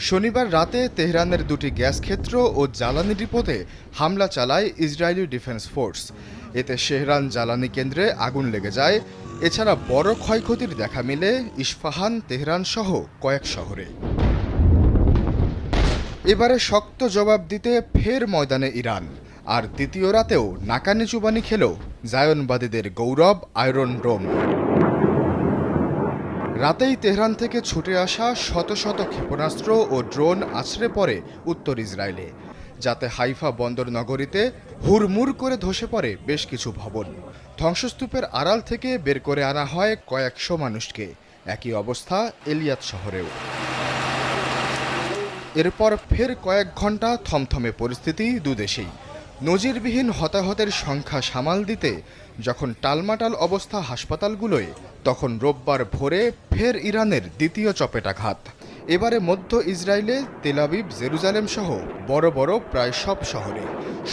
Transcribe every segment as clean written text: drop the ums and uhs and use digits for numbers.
শনিবার রাতে তেহরানের দুটি গ্যাস ক্ষেত্র ও জ্বালানি ডিপোতে হামলা চালায় ইসরায়েলি ডিফেন্স ফোর্স। এতে শেহরান জ্বালানি কেন্দ্রে আগুন লেগে যায়। এছাড়া বড় ক্ষয়ক্ষতির দেখা মিলে ইস্পাহান, তেহরান সহ কয়েক শহরে। এবারে শক্ত জবাব দিতে ফের ময়দানে ইরান। আর দ্বিতীয় রাতেও নাকানি চুবানি খেল জায়নবাদীদের গৌরব আয়রন ডোম। রাতেই তেহরান থেকে ছুটে আসা শত শত ক্ষেপণাস্ত্র ও ড্রোন আছড়ে পড়ে উত্তর ইসরায়েলে, যাতে হাইফা বন্দর নগরীতে হুড়মুড় করে ধসে পড়ে বেশ কিছু ভবন। ধ্বংসস্তূপের আড়াল থেকে বের করে আনা হয় কয়েকশো মানুষকে। একই অবস্থা এলিয়াত শহরেও। এরপর ফের কয়েক ঘন্টা থমথমে পরিস্থিতি দুদেশেই। নজিরবিহীন হতাহতের সংখ্যা সামাল দিতে যখন টালমাটাল অবস্থা হাসপাতালগুলোয়, তখন রোববার ভোরে ফের ইরানের দ্বিতীয় চপেটাঘাত। এবারে মধ্য ইসরায়েলে তেল আবিব, জেরুজালেম সহ বড় বড় প্রায় সব শহরে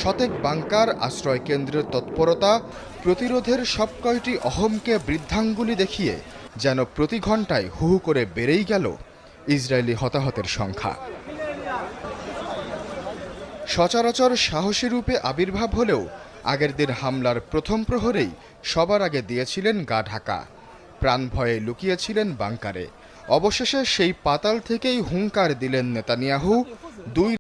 শতেক বাংকার, আশ্রয় কেন্দ্রের তৎপরতা, প্রতিরোধের সব কয়টি অহমকে বৃদ্ধাঙ্গুলি দেখিয়ে যেন প্রতি ঘন্টায় হু হু করে বেড়েই গেল ইসরায়েলি হতাহতের সংখ্যা। সচরাচর সাহসী রূপে আবির্ভাব হলেও আগের দিন হামলার প্রথম প্রহরেই সবার আগে দিয়েছিলেন গা ঢাকা। প্রাণ ভয়ে লুকিয়েছিলেন বাংকারে। অবশেষে সেই পাতাল থেকেই হুঙ্কার দিলেন নেতানিয়াহু। দুই